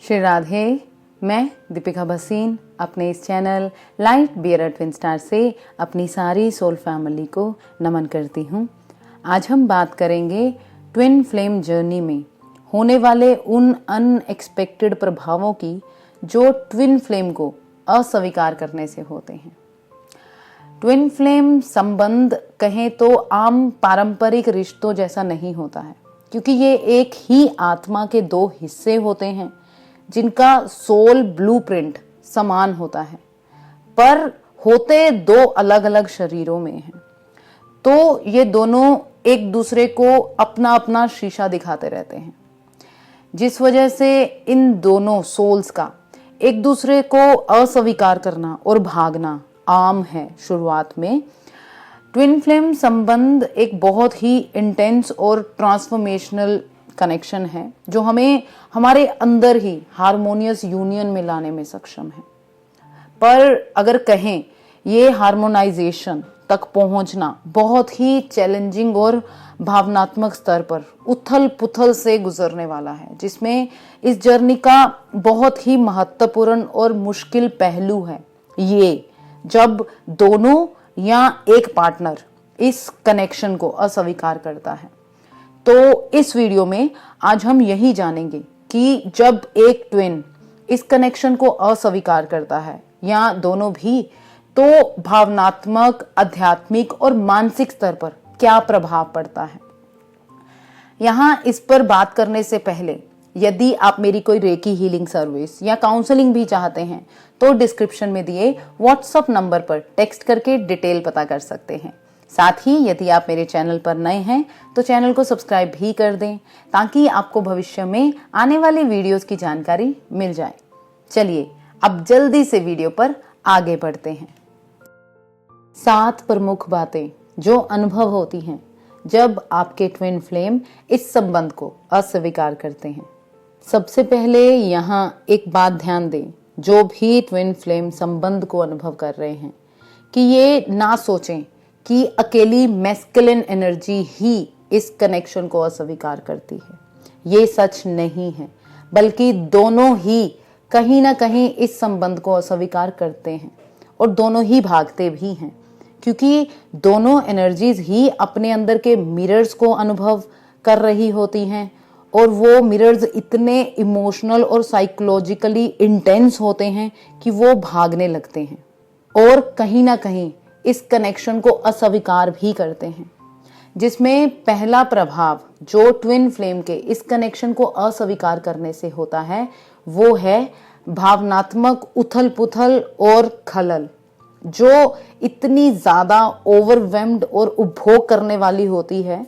श्री राधे। मैं दीपिका भसीन अपने इस channel light bear twin star से अपनी सारी सोल फैमिली को नमन करती हूँ। आज हम बात करेंगे ट्विन फ्लेम जर्नी में होने वाले उन अनएक्सपेक्टेड प्रभावों की जो ट्विन फ्लेम को अस्वीकार करने से होते हैं। ट्विन फ्लेम संबंध कहें तो आम पारंपरिक रिश्तों जैसा नहीं होता है, क्योंकि ये एक ही आत्मा के दो हिस्से होते हैं जिनका सोल ब्लूप्रिंट समान होता है, पर होते दो अलग अलग शरीरों में हैं। तो ये दोनों एक दूसरे को अपना अपना शीशा दिखाते रहते हैं, जिस वजह से इन दोनों सोल्स का एक दूसरे को अस्वीकार करना और भागना आम है। शुरुआत में ट्विन फ्लेम संबंध एक बहुत ही इंटेंस और ट्रांसफॉर्मेशनल कनेक्शन है जो हमें हमारे अंदर ही हार्मोनियस यूनियन में लाने में सक्षम है। पर अगर कहें ये हार्मोनाइजेशन तक पहुंचना बहुत ही चैलेंजिंग और भावनात्मक स्तर पर उथल पुथल से गुजरने वाला है, जिसमें इस जर्नी का बहुत ही महत्वपूर्ण और मुश्किल पहलू है ये जब दोनों या एक पार्टनर इस कनेक्शन को अस्वीकार करता है। तो इस वीडियो में आज हम यही जानेंगे कि जब एक ट्विन इस कनेक्शन को अस्वीकार करता है या दोनों भी, तो भावनात्मक, आध्यात्मिक और मानसिक स्तर पर क्या प्रभाव पड़ता है। यहाँ इस पर बात करने से पहले यदि आप मेरी कोई रेकी हीलिंग सर्विस या काउंसलिंग भी चाहते हैं तो डिस्क्रिप्शन में दिए व्हाट्सएप नंबर पर टेक्स्ट करके डिटेल पता कर सकते हैं। साथ ही यदि आप मेरे चैनल पर नए हैं तो चैनल को सब्सक्राइब भी कर दें ताकि आपको भविष्य में आने वाली वीडियोस की जानकारी मिल जाए। चलिए अब जल्दी से वीडियो पर आगे बढ़ते हैं। 7 प्रमुख बातें जो अनुभव होती हैं जब आपके ट्विन फ्लेम इस संबंध को अस्वीकार करते हैं। सबसे पहले यहाँ एक बात ध्यान दें, जो भी ट्विन फ्लेम संबंध को अनुभव कर रहे हैं, कि ये ना सोचें कि अकेली मैस्कुलिन एनर्जी ही इस कनेक्शन को अस्वीकार करती है। ये सच नहीं है, बल्कि दोनों ही कहीं ना कहीं इस संबंध को अस्वीकार करते हैं और दोनों ही भागते भी हैं, क्योंकि दोनों एनर्जीज ही अपने अंदर के मिरर्स को अनुभव कर रही होती हैं और वो मिरर्स इतने इमोशनल और साइकोलॉजिकली इंटेंस होते हैं कि वो भागने लगते हैं और कहीं ना कहीं इस कनेक्शन को अस्वीकार भी करते हैं। जिसमें पहला प्रभाव जो ट्विन फ्लेम के इस कनेक्शन को अस्वीकार करने से होता है वो है भावनात्मक उथल पुथल और खलल, जो इतनी ज्यादा ओवरवेल्म्ड और उपभोग करने वाली होती है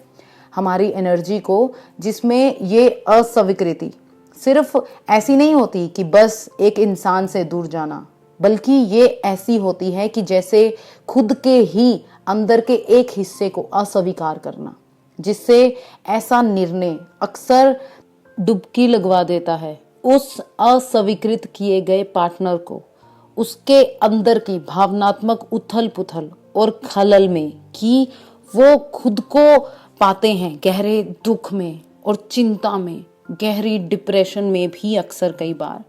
हमारी एनर्जी को, जिसमें ये अस्वीकृति सिर्फ ऐसी नहीं होती कि बस एक इंसान से दूर जाना, बल्कि ये ऐसी होती है कि जैसे खुद के ही अंदर के एक हिस्से को अस्वीकार करना, जिससे ऐसा निर्णय अक्सर डुबकी लगवा देता है उस अस्वीकृत किए गए पार्टनर को उसके अंदर की भावनात्मक उथल पुथल और खलल में, कि वो खुद को पाते हैं गहरे दुख में और चिंता में, गहरी डिप्रेशन में भी। अक्सर कई बार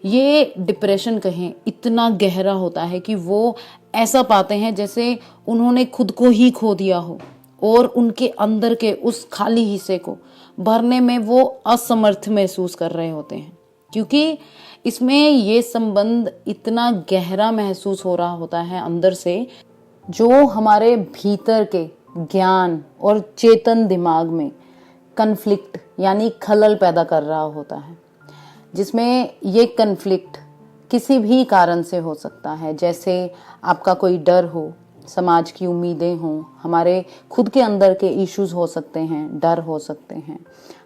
ये डिप्रेशन कहें इतना गहरा होता है कि वो ऐसा पाते हैं जैसे उन्होंने खुद को ही खो दिया हो और उनके अंदर के उस खाली हिस्से को भरने में वो असमर्थ महसूस कर रहे होते हैं, क्योंकि इसमें ये संबंध इतना गहरा महसूस हो रहा होता है अंदर से, जो हमारे भीतर के ज्ञान और चेतन दिमाग में कन्फ्लिक्ट यानी खलल पैदा कर रहा होता है। जिसमें ये कन्फ्लिक्ट किसी भी कारण से हो सकता है, जैसे आपका कोई डर हो, समाज की उम्मीदें हों, हमारे खुद के अंदर के इश्यूज हो सकते हैं, डर हो सकते हैं,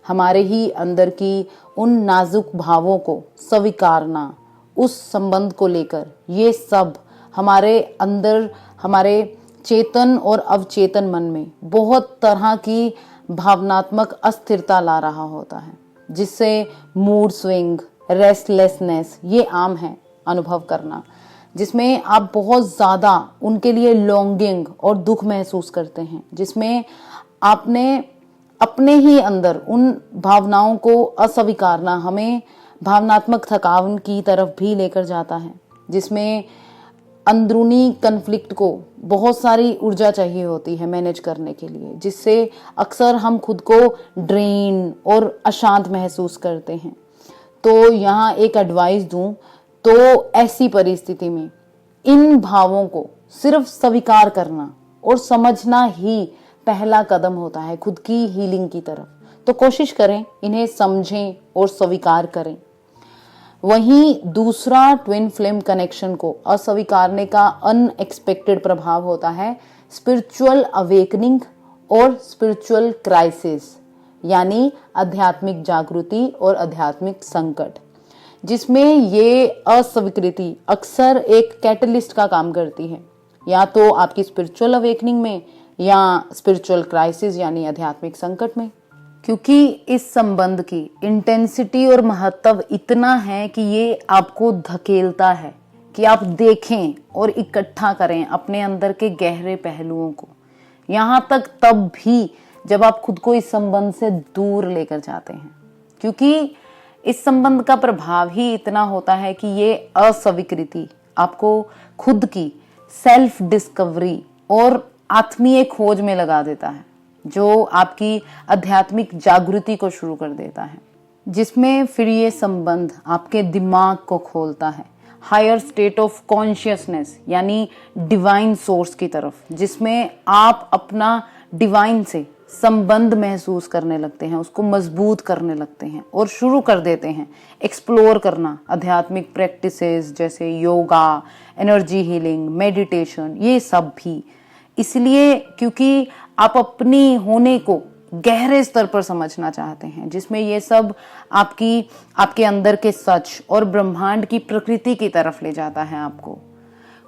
हमारे ही अंदर की उन नाजुक भावों को स्वीकारना उस संबंध को लेकर, ये सब हमारे अंदर हमारे चेतन और अवचेतन मन में बहुत तरह की भावनात्मक अस्थिरता ला रहा होता है, जिससे मूड स्विंग, रेस्टलेसनेस ये आम है अनुभव करना, जिसमें आप बहुत ज़्यादा उनके लिए लॉन्गिंग और दुख महसूस करते हैं, जिसमें आपने अपने ही अंदर उन भावनाओं को अस्वीकारना हमें भावनात्मक थकान की तरफ भी लेकर जाता है, जिसमें अंदरूनी कन्फ्लिक्ट को बहुत सारी ऊर्जा चाहिए होती है मैनेज करने के लिए, जिससे अक्सर हम खुद को ड्रेन और अशांत महसूस करते हैं। तो यहाँ एक एडवाइस दूं तो ऐसी परिस्थिति में इन भावों को सिर्फ स्वीकार करना और समझना ही पहला कदम होता है खुद की हीलिंग की तरफ। तो कोशिश करें, इन्हें समझें और स्वीकार करें। वहीं दूसरा ट्विन फ्लेम कनेक्शन को अस्वीकारने का अनएक्सपेक्टेड प्रभाव होता है स्पिरिचुअल अवेकनिंग और स्पिरिचुअल क्राइसिस, यानी आध्यात्मिक जागृति और आध्यात्मिक संकट, जिसमें ये अस्वीकृति अक्सर एक कैटलिस्ट का काम करती है, या तो आपकी स्पिरिचुअल अवेकनिंग में या स्पिरिचुअल क्राइसिस यानी आध्यात्मिक संकट में। क्योंकि इस संबंध की इंटेंसिटी और महत्व इतना है कि ये आपको धकेलता है कि आप देखें और इकट्ठा करें अपने अंदर के गहरे पहलुओं को, यहाँ तक तब भी जब आप खुद को इस संबंध से दूर लेकर जाते हैं। क्योंकि इस संबंध का प्रभाव ही इतना होता है कि ये अस्वीकृति आपको खुद की सेल्फ डिस्कवरी और आत्मीय खोज में लगा देता है, जो आपकी आध्यात्मिक जागृति को शुरू कर देता है, जिसमें फिर ये संबंध आपके दिमाग को खोलता है हायर स्टेट ऑफ कॉन्शियसनेस यानी डिवाइन सोर्स की तरफ, जिसमें आप अपना डिवाइन से संबंध महसूस करने लगते हैं, उसको मजबूत करने लगते हैं और शुरू कर देते हैं एक्सप्लोर करना आध्यात्मिक प्रैक्टिसेस जैसे योगा, एनर्जी हीलिंग, मेडिटेशन, ये सब भी इसलिए क्योंकि आप अपनी होने को गहरे स्तर पर समझना चाहते हैं, जिसमें ये सब आपके अंदर के सच और ब्रह्मांड की प्रकृति की तरफ ले जाता है आपको।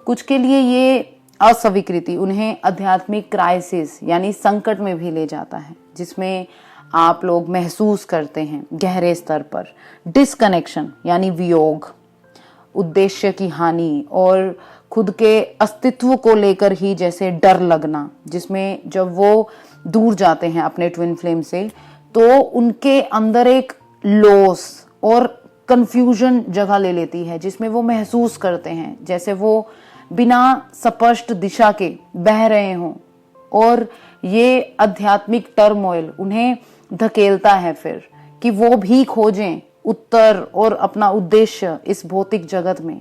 कुछ के लिए ये अस्वीकृति उन्हें आध्यात्मिक क्राइसिस यानी संकट में भी ले जाता है, जिसमें आप लोग महसूस करते हैं गहरे स्तर पर डिस्कनेक्शन यानी वियोग, उद्देश्य की हानि और खुद के अस्तित्व को लेकर ही जैसे डर लगना, जिसमें जब वो दूर जाते हैं अपने ट्विन फ्लेम से तो उनके अंदर एक लॉस और कंफ्यूजन जगह ले लेती है, जिसमें वो महसूस करते हैं जैसे वो बिना स्पष्ट दिशा के बह रहे हों और ये आध्यात्मिक टर्मोइल उन्हें धकेलता है फिर कि वो भी खोजें उत्तर और अपना उद्देश्य इस भौतिक जगत में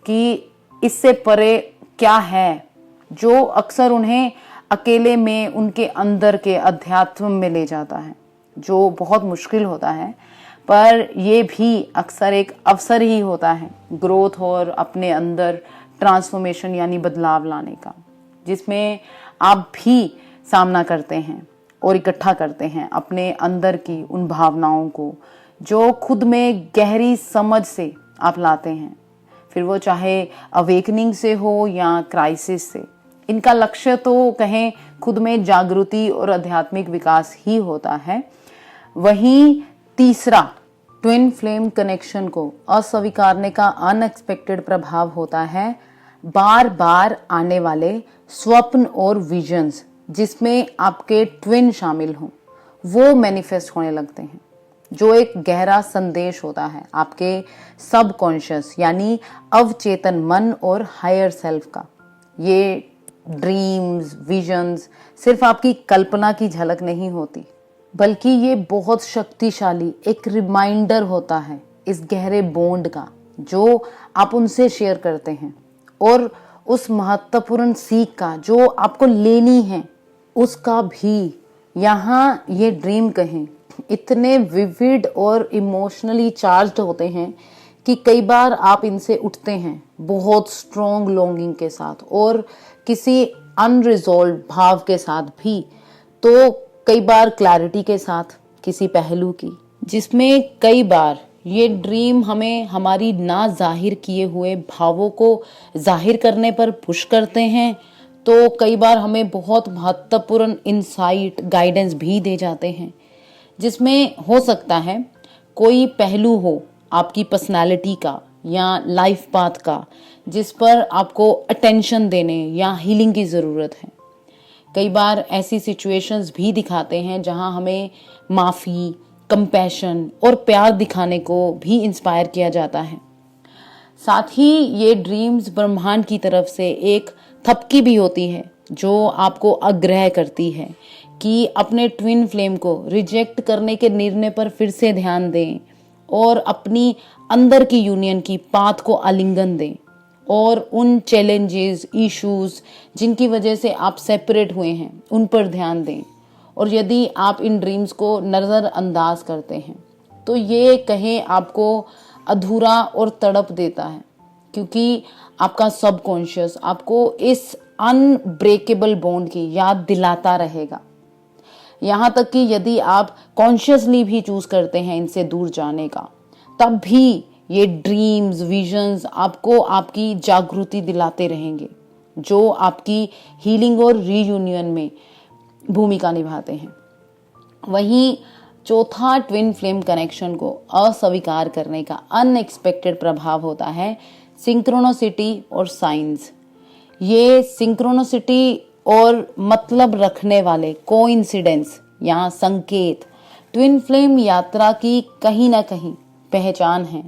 कि इससे परे क्या है, जो अक्सर उन्हें अकेले में उनके अंदर के अध्यात्म में ले जाता है, जो बहुत मुश्किल होता है। पर ये भी अक्सर एक अवसर ही होता है ग्रोथ और अपने अंदर ट्रांसफॉर्मेशन यानी बदलाव लाने का, जिसमें आप भी सामना करते हैं और इकट्ठा करते हैं अपने अंदर की उन भावनाओं को जो खुद में गहरी समझ से आप लाते हैं, फिर वो चाहे अवेकनिंग से हो या क्राइसिस से। इनका लक्ष्य तो कहें खुद में जागृति और आध्यात्मिक विकास ही होता है। वहीं तीसरा ट्विन फ्लेम कनेक्शन को अस्वीकारने का अनएक्सपेक्टेड प्रभाव होता है बार बार आने वाले स्वप्न और विजन्स, जिसमें आपके ट्विन शामिल हों, वो मैनिफेस्ट होने लगते हैं, जो एक गहरा संदेश होता है आपके सबकॉन्शियस यानी अवचेतन मन और हायर सेल्फ का। ये ड्रीम्स, विजन्स सिर्फ आपकी कल्पना की झलक नहीं होती, बल्कि ये बहुत शक्तिशाली एक रिमाइंडर होता है इस गहरे बॉन्ड का जो आप उनसे शेयर करते हैं और उस महत्वपूर्ण सीख का जो आपको लेनी है उसका भी। यहाँ ये ड्रीम कहें इतने विविड और इमोशनली चार्ज्ड होते हैं कि कई बार आप इनसे उठते हैं बहुत स्ट्रॉन्ग लॉन्गिंग के साथ और किसी अनरिजॉल्व भाव के साथ भी, तो कई बार क्लैरिटी के साथ किसी पहलू की, जिसमें कई बार ये ड्रीम हमें हमारी ना जाहिर किए हुए भावों को जाहिर करने पर पुश करते हैं, तो कई बार हमें बहुत महत्वपूर्ण इंसाइट गाइडेंस भी दे जाते हैं, जिसमें हो सकता है कोई पहलू हो आपकी पर्सनालिटी का या लाइफ पाथ का जिस पर आपको अटेंशन देने या हीलिंग की ज़रूरत है। कई बार ऐसी सिचुएशंस भी दिखाते हैं जहां हमें माफ़ी, कंपैशन और प्यार दिखाने को भी इंस्पायर किया जाता है। साथ ही ये ड्रीम्स ब्रह्मांड की तरफ से एक थपकी भी होती है जो आपको आग्रह करती है कि अपने ट्विन फ्लेम को रिजेक्ट करने के निर्णय पर फिर से ध्यान दें और अपनी अंदर की यूनियन की पाथ को आलिंगन दें और उन चैलेंजेस, इश्यूज जिनकी वजह से आप सेपरेट हुए हैं उन पर ध्यान दें। और यदि आप इन ड्रीम्स को नज़रअंदाज करते हैं तो ये कहें आपको अधूरा और तड़प देता है, क्योंकि आपका सबकॉन्शियस आपको इस अनब्रेकेबल बॉन्ड की याद दिलाता रहेगा। यहाँ तक कि यदि आप कॉन्शियसली भी चूज करते हैं इनसे दूर जाने का, तब भी ये ड्रीम्स, विजन्स आपको आपकी जागृति दिलाते रहेंगे जो आपकी हीलिंग और रीयूनियन में भूमिका निभाते हैं। वहीं चौथा ट्विन फ्लेम कनेक्शन को अस्वीकार करने का अनएक्सपेक्टेड प्रभाव होता है सिंक्रोनोसिटी और साइंस। ये सिंक्रोनोसिटी और मतलब रखने वाले कोइंसिडेंस या संकेत ट्विन फ्लेम यात्रा की कहीं ना कहीं पहचान है,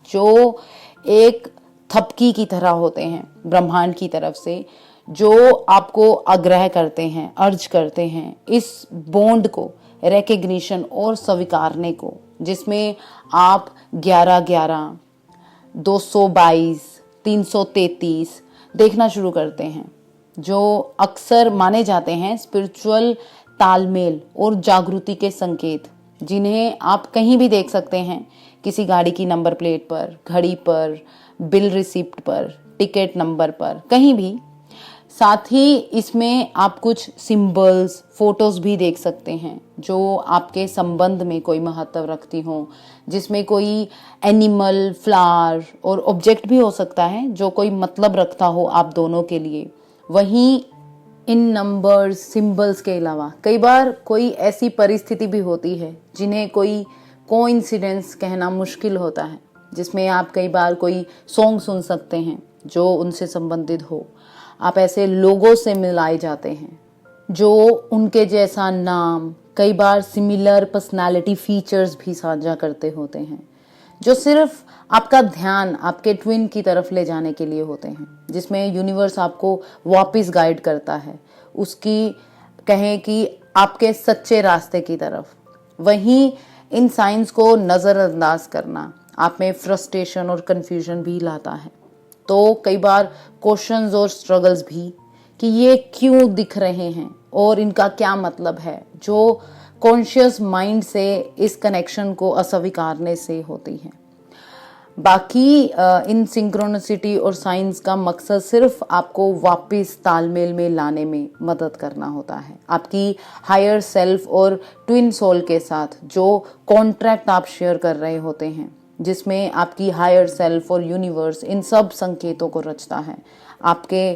जो एक थपकी की तरह होते हैं ब्रह्मांड की तरफ से, जो आपको आग्रह करते हैं, अर्ज करते हैं इस बॉन्ड को रिकग्निशन और स्वीकारने को, जिसमें आप 11-11, 222, 333 देखना शुरू करते हैं, जो अक्सर माने जाते हैं स्पिरिचुअल तालमेल और जागृति के संकेत, जिन्हें आप कहीं भी देख सकते हैं, किसी गाड़ी की नंबर प्लेट पर, घड़ी पर, बिल रिसिप्ट पर, टिकट नंबर पर, कहीं भी। साथ ही इसमें आप कुछ सिंबल्स, फोटोज भी देख सकते हैं जो आपके संबंध में कोई महत्व रखती हो, जिसमें कोई एनिमल, फ्लावर और ऑब्जेक्ट भी हो सकता है जो कोई मतलब रखता हो आप दोनों के लिए। वहीं इन नंबर्स, सिंबल्स के अलावा कई बार कोई ऐसी परिस्थिति भी होती है जिन्हें कोई कोइंसिडेंस कहना मुश्किल होता है, जिसमें आप कई बार कोई सॉन्ग सुन सकते हैं जो उनसे संबंधित हो। आप ऐसे लोगों से मिलाए जाते हैं जो उनके जैसा नाम, कई बार सिमिलर पर्सनालिटी फीचर्स भी साझा करते होते हैं, जो सिर्फ आपका ध्यान आपके ट्विन की तरफ ले जाने के लिए होते हैं, जिसमें यूनिवर्स आपको वापस गाइड करता है उसकी कहें कि आपके सच्चे रास्ते की तरफ। वहीं इन साइंस को नज़रअंदाज करना आप में फ्रस्ट्रेशन और कंफ्यूजन भी लाता है, तो कई बार क्वेश्चंस और स्ट्रगल्स भी कि ये क्यों दिख रहे हैं और इनका क्या मतलब है, जो कॉन्शियस माइंड से इस कनेक्शन को अस्वीकारने से होती है। बाकी इन सिंक्रोनिसिटी और साइंस का मकसद सिर्फ आपको वापस तालमेल में लाने में मदद करना होता है, आपकी हायर सेल्फ और ट्विन सोल के साथ जो कॉन्ट्रैक्ट आप शेयर कर रहे होते हैं, जिसमें आपकी हायर सेल्फ और यूनिवर्स इन सब संकेतों को रचता है आपके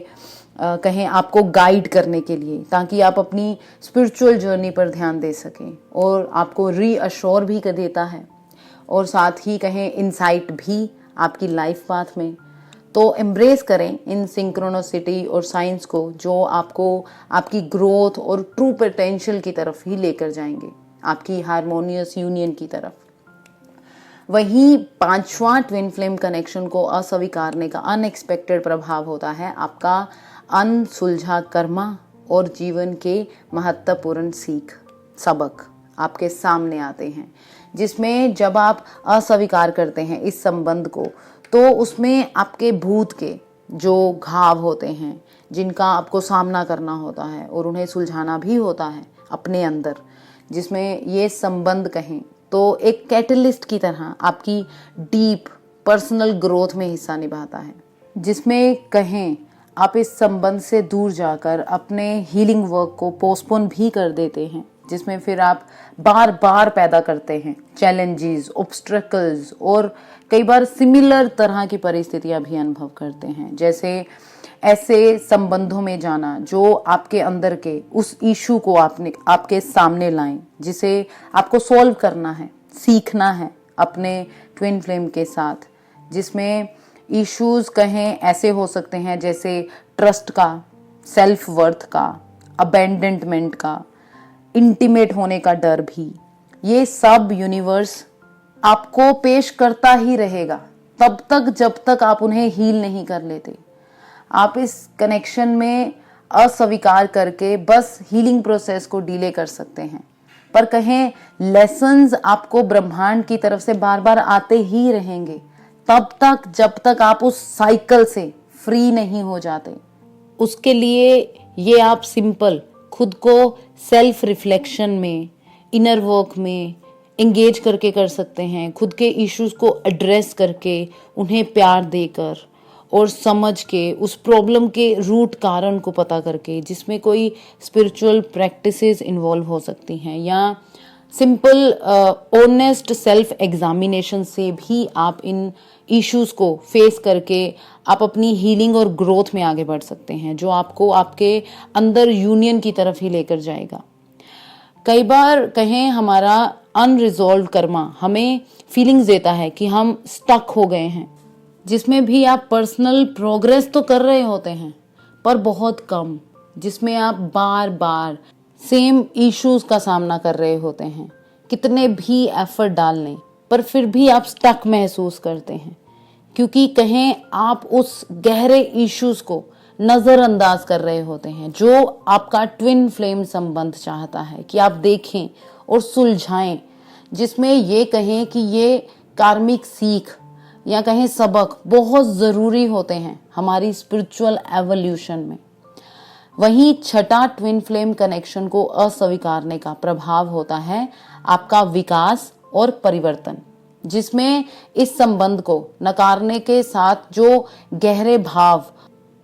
कहें आपको गाइड करने के लिए, ताकि आप अपनी स्पिरिचुअल जर्नी पर ध्यान दे सकें, और आपको रीअश्योर भी कर देता है, और साथ ही कहें इनसाइट भी आपकी लाइफ पाथ में। तो एम्ब्रेस करें इन सिंक्रोनिसिटी और साइंस को, जो आपको आपकी ग्रोथ और ट्रू पोटेंशियल की तरफ ही लेकर जाएंगे, आपकी हार्मोनियस यूनियन की तरफ। वहीं पांचवा ट्विन फ्लेम कनेक्शन को अस्वीकारने का अनएक्सपेक्टेड प्रभाव होता है आपका अनसुलझा कर्मा और जीवन के महत्वपूर्ण सबक आपके सामने आते हैं, जिसमें जब आप अस्वीकार करते हैं इस संबंध को, तो उसमें आपके भूत के जो घाव होते हैं, जिनका आपको सामना करना होता है और उन्हें सुलझाना भी होता है अपने अंदर, जिसमें ये संबंध कहें तो एक कैटलिस्ट की तरह आपकी डीप पर्सनल ग्रोथ में हिस्सा निभाता है, जिसमें कहें आप इस संबंध से दूर जाकर अपने हीलिंग वर्क को पोस्टपोन भी कर देते हैं, जिसमें फिर आप बार बार पैदा करते हैं चैलेंजेस, ऑब्स्ट्रकल्स और कई बार सिमिलर तरह की परिस्थितियां भी अनुभव करते हैं, जैसे ऐसे संबंधों में जाना जो आपके अंदर के उस इशू को आपके सामने लाएं, जिसे आपको सॉल्व करना है, सीखना है अपने ट्विन फ्लेम के साथ, जिसमें इश्यूज कहें ऐसे हो सकते हैं जैसे ट्रस्ट का, सेल्फ वर्थ का, अबेंडनमेंट का, इंटीमेट होने का डर भी, ये सब यूनिवर्स आपको पेश करता ही रहेगा तब तक जब तक आप उन्हें हील नहीं कर लेते। आप इस कनेक्शन में अस्वीकार करके बस हीलिंग प्रोसेस को डिले कर सकते हैं, पर कहें लेसन्स आपको ब्रह्मांड की तरफ से बार बार आते ही रहेंगे तब तक जब तक आप उस साइकिल से फ्री नहीं हो जाते। उसके लिए ये आप सिंपल खुद को सेल्फ रिफ्लेक्शन में, इनर वर्क में एंगेज करके कर सकते हैं। खुद के इश्यूज को एड्रेस करके, उन्हें प्यार देकर और समझ के, उस प्रॉब्लम के रूट कारण को पता करके, जिसमें कोई स्पिरिचुअल प्रैक्टिसेस इन्वॉल्व हो सकती हैं या सिंपल ऑनेस्ट सेल्फ एग्जामिनेशन से भी आप इन इश्यूज को फेस करके आप अपनी हीलिंग और ग्रोथ में आगे बढ़ सकते हैं, जो आपको आपके अंदर यूनियन की तरफ ही लेकर जाएगा। कई बार कहें हमारा अनरिजॉल्व कर्मा हमें फीलिंग्स देता है कि हम स्टक हो गए हैं, जिसमें भी आप पर्सनल प्रोग्रेस तो कर रहे होते हैं पर बहुत कम, जिसमें आप बार बार सेम इश्यूज का सामना कर रहे होते हैं। कितने भी एफर्ट डाल लें पर फिर भी आप स्टक महसूस करते हैं, क्योंकि कहें आप उस गहरे इश्यूज को नजरअंदाज कर रहे होते हैं जो आपका ट्विन फ्लेम संबंध चाहता है कि आप देखें और सुलझाएं, जिसमें ये कहें कि ये कार्मिक सीख या कहें सबक बहुत जरूरी होते हैं हमारी स्पिरिचुअल एवोल्यूशन में। वहीं छठा ट्विन फ्लेम कनेक्शन को अस्वीकारने का प्रभाव होता है आपका विकास और परिवर्तन, जिसमें इस संबंध को नकारने के साथ जो गहरे भाव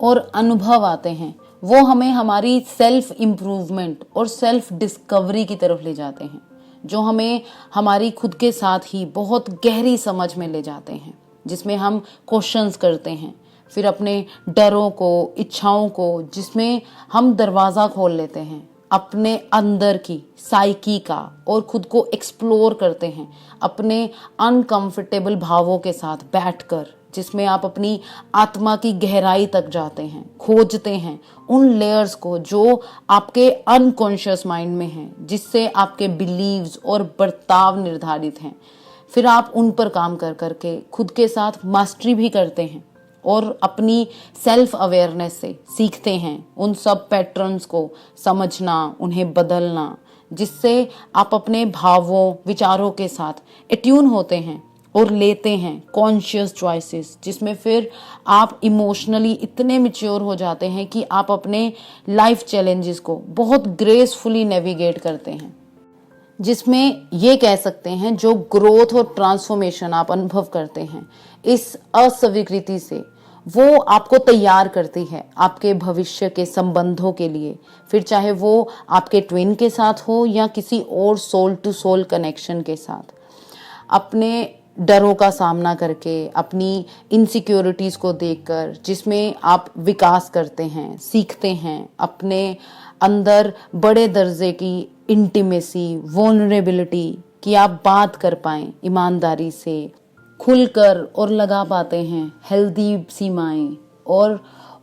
और अनुभव आते हैं वो हमें हमारी सेल्फ इम्प्रूवमेंट और सेल्फ डिस्कवरी की तरफ ले जाते हैं, जो हमें हमारी खुद के साथ ही बहुत गहरी समझ में ले जाते हैं, जिसमें हम क्वेश्चंस करते हैं, फिर अपने डरों को, इच्छाओं को, जिसमें हम दरवाजा खोल लेते हैं अपने अंदर की साइकी का और खुद को एक्सप्लोर करते हैं अपने अनकंफर्टेबल भावों के साथ बैठकर, जिसमें आप अपनी आत्मा की गहराई तक जाते हैं, खोजते हैं उन लेयर्स को जो आपके अनकॉन्शियस माइंड में हैं, जिससे आपके बिलीव्स और बर्ताव निर्धारित हैं। फिर आप उन पर काम कर करके खुद के साथ मास्टरी भी करते हैं और अपनी सेल्फ अवेयरनेस से सीखते हैं उन सब पैटर्न्स को समझना, उन्हें बदलना, जिससे आप अपने भावों, विचारों के साथ एट्यून होते हैं और लेते हैं कॉन्शियस चॉइसेस, जिसमें फिर आप इमोशनली इतने मैच्योर हो जाते हैं कि आप अपने लाइफ चैलेंजेस को बहुत ग्रेसफुली नेविगेट करते हैं, जिसमें ये कह सकते हैं जो ग्रोथ और ट्रांसफॉर्मेशन आप अनुभव करते हैं इस अस्वीकृति से, वो आपको तैयार करती है आपके भविष्य के संबंधों के लिए, फिर चाहे वो आपके ट्विन के साथ हो या किसी और सोल टू सोल कनेक्शन के साथ। अपने डरों का सामना करके, अपनी इनसिक्योरिटीज को देखकर, जिसमें आप विकास करते हैं, सीखते हैं अपने अंदर बड़े दर्जे की इंटीमेसी, वल्नरेबिलिटी कि आप बात कर पाएं ईमानदारी से, खुलकर और लगा पाते हैं हेल्दी सीमाएं और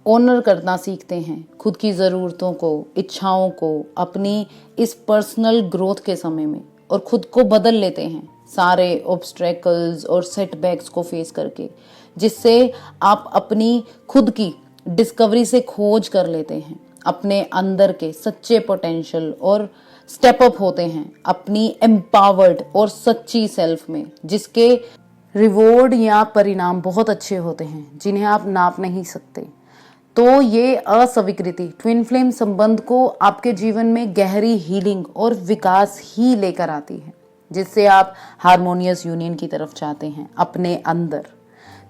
ऑनर करना सीखते हैं खुद की ज़रूरतों को, इच्छाओं को अपनी इस पर्सनल ग्रोथ के समय में, और खुद को बदल लेते हैं सारे ऑब्स्ट्रैकल्स और सेटबैक्स को फेस करके, जिससे आप अपनी खुद की डिस्कवरी से खोज कर लेते हैं अपने अंदर के सच्चे पोटेंशियल और स्टेप अप होते हैं अपनी एम्पावर्ड और सच्ची सेल्फ में, जिसके रिवॉर्ड या परिणाम बहुत अच्छे होते हैं जिन्हें आप नाप नहीं सकते। तो ये अस्वीकृति ट्विन फ्लेम संबंध को आपके जीवन में गहरी हीलिंग और विकास ही लेकर आती है, जिससे आप हार्मोनियस यूनियन की तरफ जाते हैं अपने अंदर।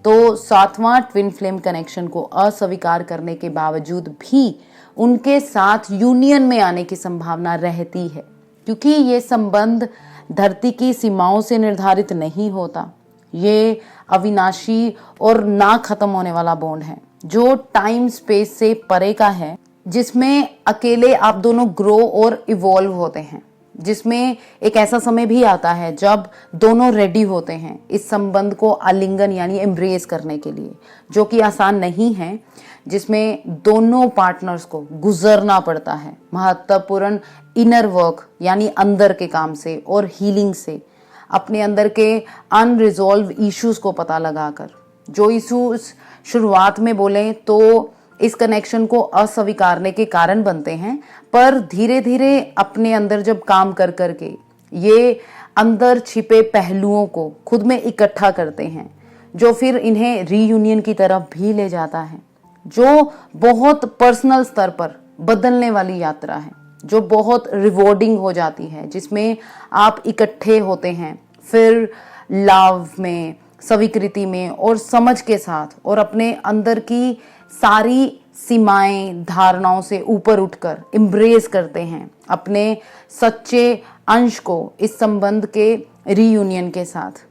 तो सातवां ट्विन फ्लेम कनेक्शन को अस्वीकार करने के बावजूद भी उनके साथ यूनियन में आने की संभावना रहती है, क्योंकि ये संबंध धरती की सीमाओं से निर्धारित नहीं होता। ये अविनाशी और ना खत्म होने वाला बॉन्ड है जो टाइम स्पेस से परे का है, जिसमें अकेले आप दोनों ग्रो और इवॉल्व होते हैं, जिसमें एक ऐसा समय भी आता है जब दोनों रेडी होते हैं इस संबंध को आलिंगन यानी एम्ब्रेस करने के लिए, जो कि आसान नहीं है, जिसमें दोनों पार्टनर्स को गुजरना पड़ता है महत्वपूर्ण इनर वर्क यानी अंदर के काम से और हीलिंग से, अपने अंदर के अनरिजॉल्व इश्यूज को पता लगाकर। जो इश्यूज शुरुआत में बोलें तो इस कनेक्शन को अस्वीकारने के कारण बनते हैं, पर धीरे धीरे अपने अंदर जब काम कर करके ये अंदर छिपे पहलुओं को खुद में इकट्ठा करते हैं, जो फिर इन्हें रीयूनियन की तरफ भी ले जाता है, जो बहुत पर्सनल स्तर पर बदलने वाली यात्रा है, जो बहुत रिवॉर्डिंग हो जाती है, जिसमें आप इकट्ठे होते हैं फिर लव में, स्वीकृति में और समझ के साथ, और अपने अंदर की सारी सीमाएं धारणाओं से ऊपर उठकर एम्ब्रेस करते हैं अपने सच्चे अंश को इस संबंध के रीयूनियन के साथ।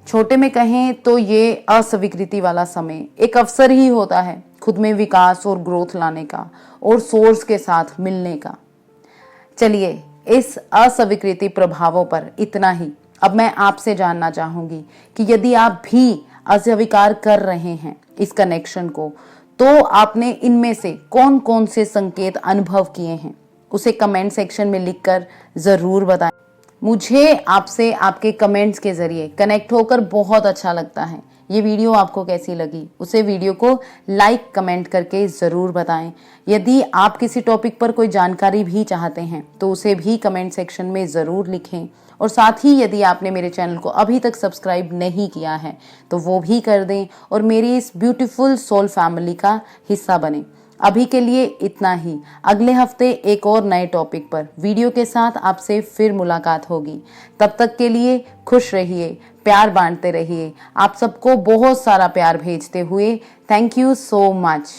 छोटे में कहें तो ये अस्वीकृति वाला समय एक अवसर ही होता है खुद में विकास और ग्रोथ लाने का और सोर्स के साथ मिलने का। चलिए, इस अस्वीकृति प्रभावों पर इतना ही। अब मैं आपसे जानना चाहूंगी कि यदि आप भी अस्वीकार कर रहे हैं इस कनेक्शन को, तो आपने इनमें से कौन कौन से संकेत अनुभव किए हैं, उसे कमेंट सेक्शन में लिखकर जरूर बताएं। मुझे आपसे आपके कमेंट्स के जरिए कनेक्ट होकर बहुत अच्छा लगता है। ये वीडियो आपको कैसी लगी उसे वीडियो को लाइक कमेंट करके ज़रूर बताएं। यदि आप किसी टॉपिक पर कोई जानकारी भी चाहते हैं तो उसे भी कमेंट सेक्शन में ज़रूर लिखें, और साथ ही यदि आपने मेरे चैनल को अभी तक सब्सक्राइब नहीं किया है तो वो भी कर दें और मेरी इस ब्यूटीफुल सोल फैमिली का हिस्सा बने। अभी के लिए इतना ही। अगले हफ्ते एक और नए टॉपिक पर वीडियो के साथ आपसे फिर मुलाकात होगी। तब तक के लिए खुश रहिए, प्यार बांटते रहिए। आप सबको बहुत सारा प्यार भेजते हुए थैंक यू सो मच।